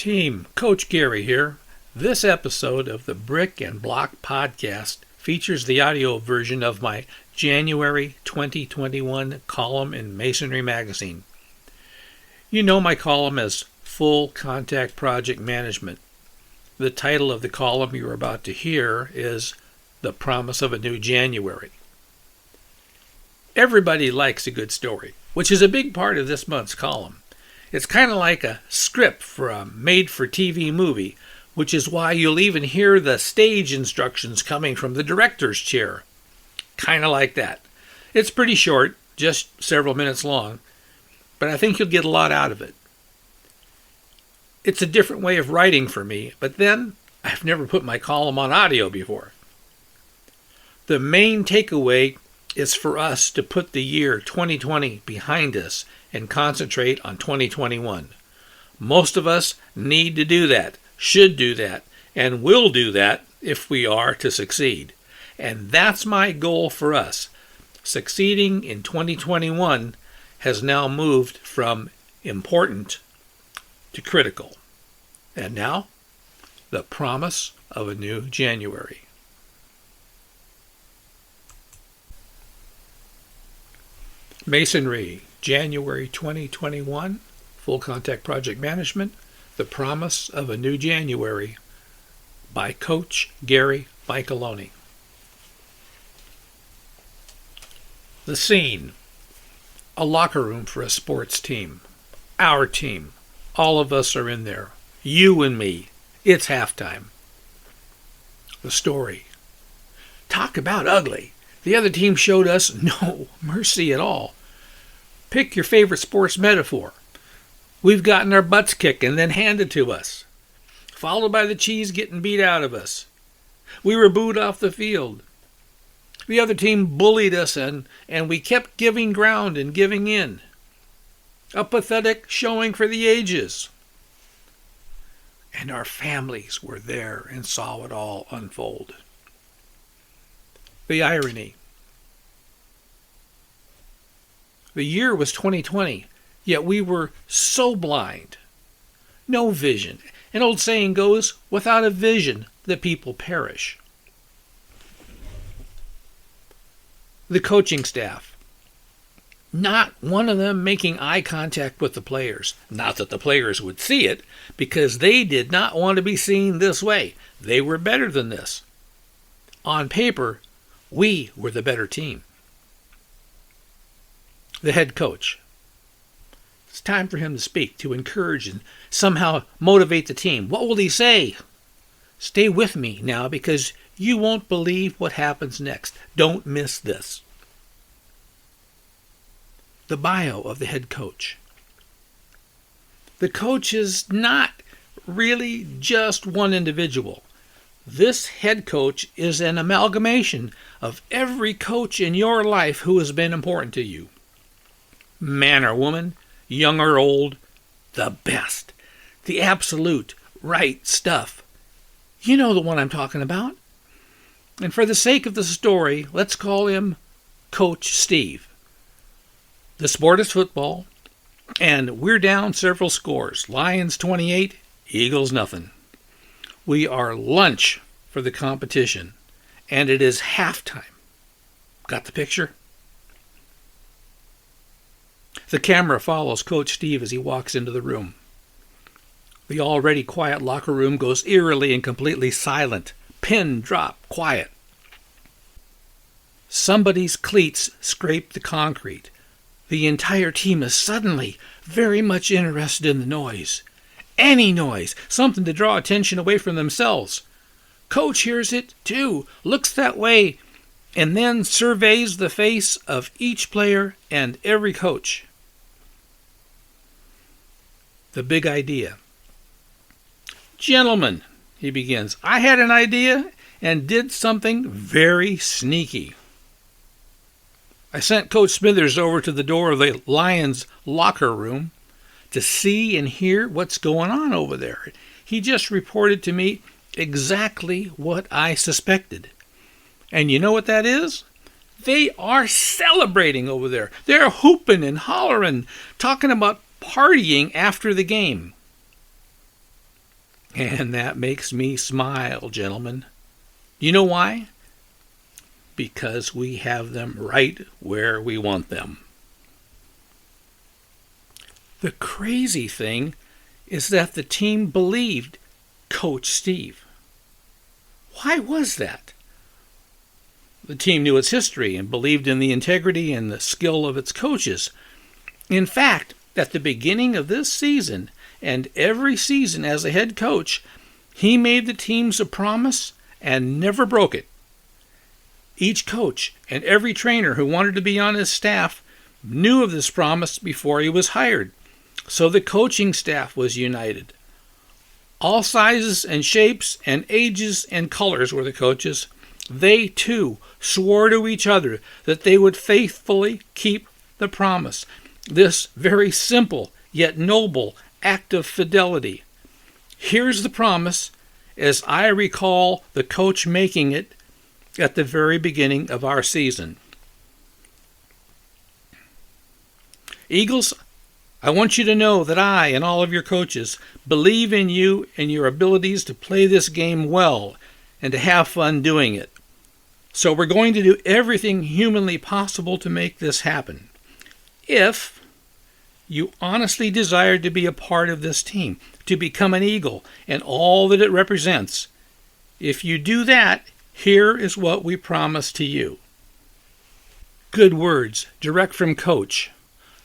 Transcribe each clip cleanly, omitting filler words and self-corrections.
Team, Coach Gary here. This episode of the Brick and Block podcast features the audio version of my January 2021 column in Masonry Magazine. You know my column as Full Contact Project Management. The title of the column you're about to hear is The Promise of a New January. Everybody likes a good story, which is a big part of this month's column. It's kind of like a script for a made-for-TV movie, which is why you'll even hear the stage instructions coming from the director's chair. Kind of like that. It's pretty short, just several minutes long, but I think you'll get a lot out of it. It's a different way of writing for me, but then I've never put my column on audio before. The main takeaway is for us to put the year 2020 behind us and concentrate on 2021. Most of us need to do that, should do that, and will do that if we are to succeed. And that's my goal for us. Succeeding in 2021 has now moved from important to critical. And now, the promise of a new January. Masonry, January 2021, Full Contact Project Management, The Promise of a New January, by Coach Gary Micheloni. The scene, a locker room for a sports team. Our team. All of us are in there. You and me. It's halftime. The story. Talk about ugly. The other team showed us no mercy at all. Pick your favorite sports metaphor. We've gotten our butts kicked and then handed to us, followed by the cheese getting beat out of us. We were booed off the field. The other team bullied us and we kept giving ground and giving in. A pathetic showing for the ages. And our families were there and saw it all unfold. The irony. The year was 2020, yet we were so blind. No vision. An old saying goes, without a vision, the people perish. The coaching staff. Not one of them making eye contact with the players. Not that the players would see it, because they did not want to be seen this way. They were better than this. On paper, we were the better team. The head coach. It's time for him to speak, to encourage and somehow motivate the team. What will he say? Stay with me now because you won't believe what happens next. Don't miss this. The bio of the head coach. The coach is not really just one individual. This head coach is an amalgamation of every coach in your life who has been important to you. Man or woman, young or old, the best, the absolute right stuff. You know the one I'm talking about. And for the sake of the story, let's call him Coach Steve. The sport is football, and we're down several scores. Lions 28, Eagles nothing. We are lunch for the competition, and it is halftime. Got the picture? The camera follows Coach Steve as he walks into the room. The already quiet locker room goes eerily and completely silent. Pin drop, quiet. Somebody's cleats scrape the concrete. The entire team is suddenly very much interested in the noise. Any noise, something to draw attention away from themselves. Coach hears it, too, looks that way, and then surveys the face of each player and every coach. The big idea. Gentlemen, he begins, I had an idea and did something very sneaky. I sent Coach Smithers over to the door of the Lions locker room to see and hear what's going on over there. He just reported to me exactly what I suspected. And you know what that is? They are celebrating over there. They're hooping and hollering, talking about partying after the game. And that makes me smile, gentlemen. You know why? Because we have them right where we want them. The crazy thing is that the team believed Coach Steve. Why was that? The team knew its history and believed in the integrity and the skill of its coaches. In fact, at the beginning of this season and every season as a head coach, he made the teams a promise and never broke it. Each coach and every trainer who wanted to be on his staff knew of this promise before he was hired. So the coaching staff was united. All sizes and shapes and ages and colors were the coaches. They, too, swore to each other that they would faithfully keep the promise. This very simple yet noble act of fidelity. Here's the promise, as I recall the coach making it at the very beginning of our season. Eagles, I want you to know that I and all of your coaches believe in you and your abilities to play this game well and to have fun doing it. So we're going to do everything humanly possible to make this happen. If you honestly desire to be a part of this team, to become an Eagle and all that it represents, if you do that, here is what we promise to you. Good words, direct from Coach.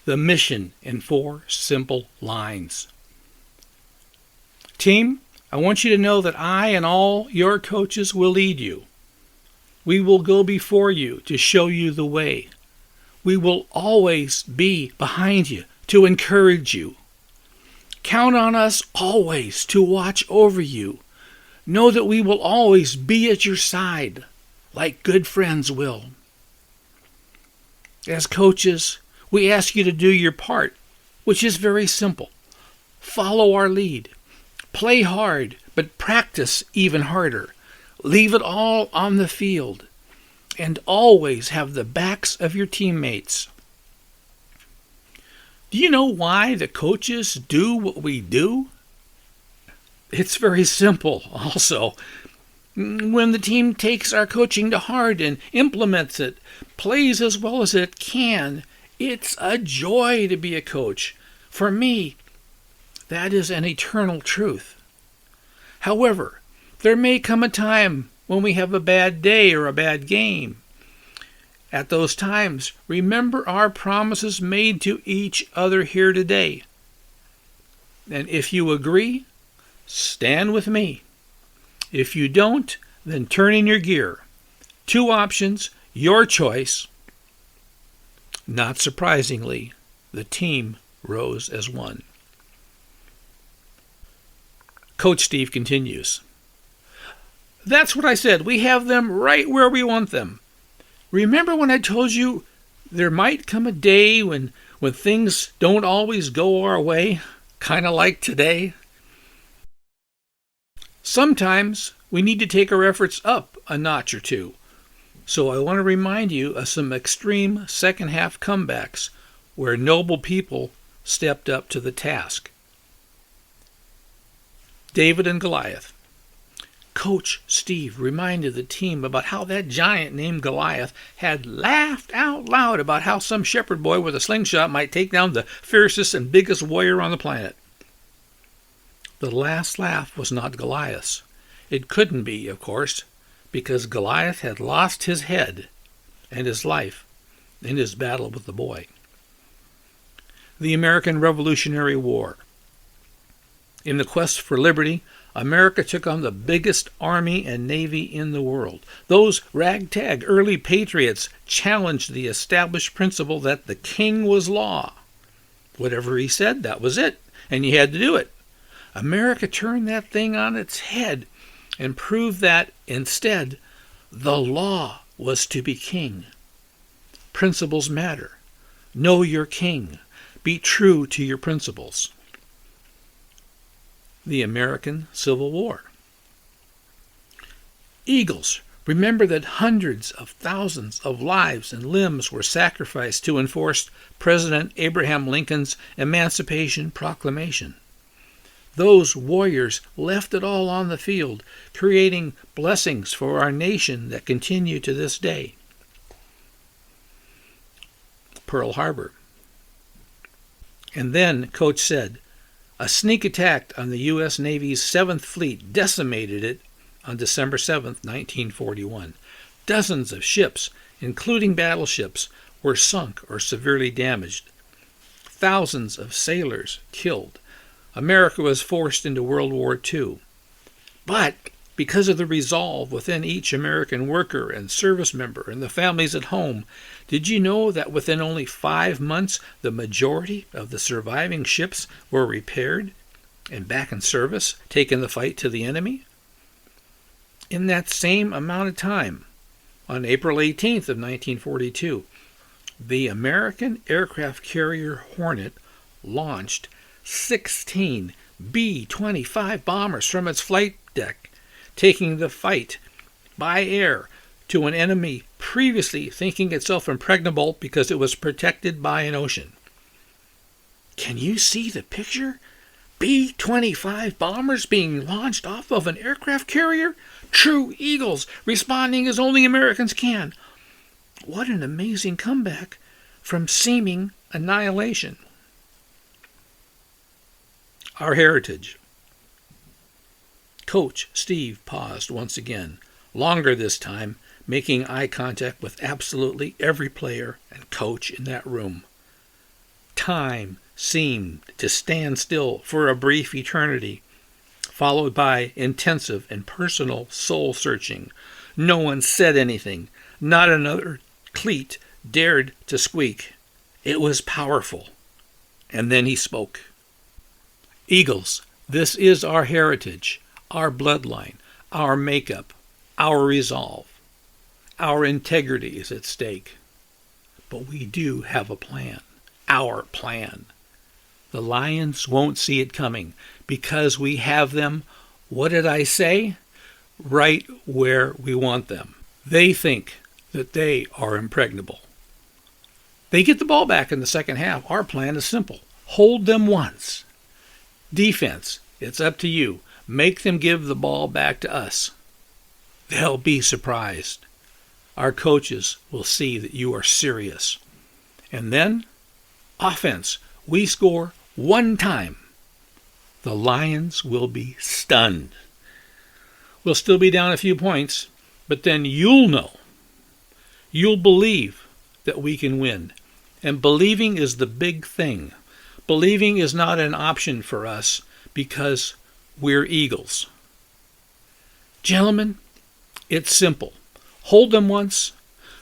The mission in 4 simple lines. Team, I want you to know that I and all your coaches will lead you. We will go before you to show you the way. We will always be behind you to encourage you. Count on us always to watch over you. Know that we will always be at your side, like good friends will. As coaches, we ask you to do your part, which is very simple. Follow our lead. Play hard, but practice even harder. Leave it all on the field. And always have the backs of your teammates. Do you know why the coaches do what we do? It's very simple also. When the team takes our coaching to heart and implements it, plays as well as it can, it's a joy to be a coach. For me, that is an eternal truth. However, there may come a time when we have a bad day or a bad game. At those times, remember our promises made to each other here today. And if you agree, stand with me. If you don't, then turn in your gear. 2 options, your choice. Not surprisingly, the team rose as one. Coach Steve continues. That's what I said. We have them right where we want them. Remember when I told you there might come a day when things don't always go our way, kind of like today? Sometimes we need to take our efforts up a notch or two. So I want to remind you of some extreme second-half comebacks where noble people stepped up to the task. David and Goliath. Coach Steve reminded the team about how that giant named Goliath had laughed out loud about how some shepherd boy with a slingshot might take down the fiercest and biggest warrior on the planet. The last laugh was not Goliath's. It couldn't be, of course, because Goliath had lost his head and his life in his battle with the boy. The American Revolutionary War. In the quest for liberty, America took on the biggest army and navy in the world. Those ragtag early patriots challenged the established principle that the king was law. Whatever he said, that was it, and you had to do it. America turned that thing on its head and proved that, instead, the law was to be king. Principles matter. Know your king. Be true to your principles. The American Civil War. Eagles, remember that hundreds of thousands of lives and limbs were sacrificed to enforce President Abraham Lincoln's Emancipation Proclamation. Those warriors left it all on the field, creating blessings for our nation that continue to this day. Pearl Harbor. And then Coach said, a sneak attack on the U.S. Navy's 7th Fleet decimated it on December 7, 1941. Dozens of ships, including battleships, were sunk or severely damaged. Thousands of sailors killed. America was forced into World War II. But because of the resolve within each American worker and service member and the families at home, did you know that within only 5 months, the majority of the surviving ships were repaired and back in service, taking the fight to the enemy? In that same amount of time, on April 18th of 1942, the American aircraft carrier Hornet launched 16 B-25 bombers from its flight deck, taking the fight by air to an enemy previously thinking itself impregnable because it was protected by an ocean. Can you see the picture? B-25 bombers being launched off of an aircraft carrier? True eagles, responding as only Americans can. What an amazing comeback from seeming annihilation. Our heritage. Coach Steve paused once again, longer this time, making eye contact with absolutely every player and coach in that room. Time seemed to stand still for a brief eternity, followed by intensive and personal soul-searching. No one said anything. Not another cleat dared to squeak. It was powerful. And then he spoke. Eagles, this is our heritage, our bloodline, our makeup, our resolve. Our integrity is at stake. But we do have a plan. Our plan. The lions won't see it coming because we have them, what did I say? Right where we want them. They think that they are impregnable. They get the ball back in the second half. Our plan is simple. Hold them once. Defense, it's up to you. Make them give the ball back to us. They'll be surprised. Our coaches will see that you are serious. And then, offense, we score one time. The Lions will be stunned. We'll still be down a few points, but then you'll know. You'll believe that we can win. And believing is the big thing. Believing is not an option for us because we're eagles. Gentlemen, it's simple. Hold them once,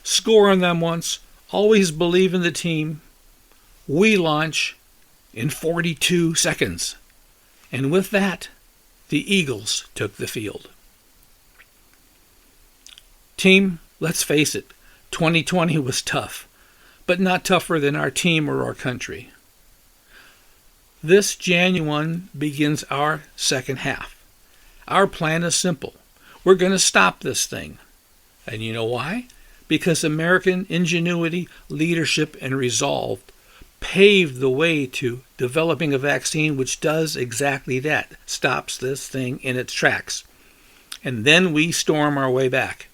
score on them once, always believe in the team. We launch in 42 seconds. And with that, the Eagles took the field. Team, let's face it, 2020 was tough, but not tougher than our team or our country. This January begins our second half. Our plan is simple. We're going to stop this thing. And you know why? Because American ingenuity, leadership, and resolve paved the way to developing a vaccine which does exactly that, stops this thing in its tracks. And then we storm our way back.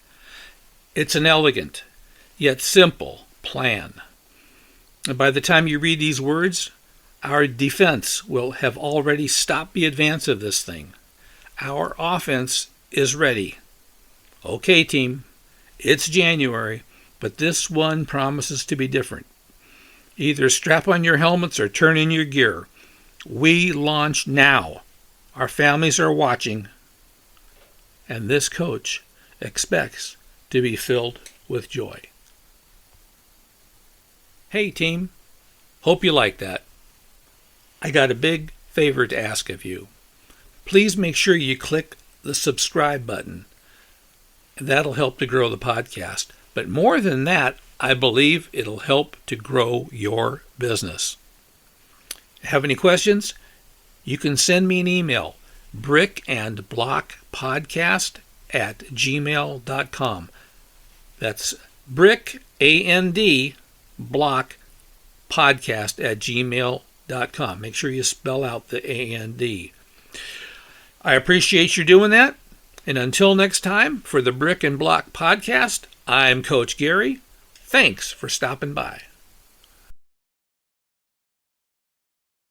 It's an elegant, yet simple plan. And by the time you read these words, our defense will have already stopped the advance of this thing. Our offense is ready. Okay, team, it's January, but this one promises to be different. Either strap on your helmets or turn in your gear. We launch now. Our families are watching. And this coach expects to be filled with joy. Hey, team. Hope you like that. I got a big favor to ask of you. Please make sure you click the subscribe button. That'll help to grow the podcast. But more than that, I believe it'll help to grow your business. Have any questions? You can send me an email, brickandblockpodcast@gmail.com. That's brick, A-N-D, block, podcast@gmail.com. Make sure you spell out the A-N-D. I appreciate you doing that. And until next time, for the Brick and Block Podcast, I'm Coach Gary. Thanks for stopping by.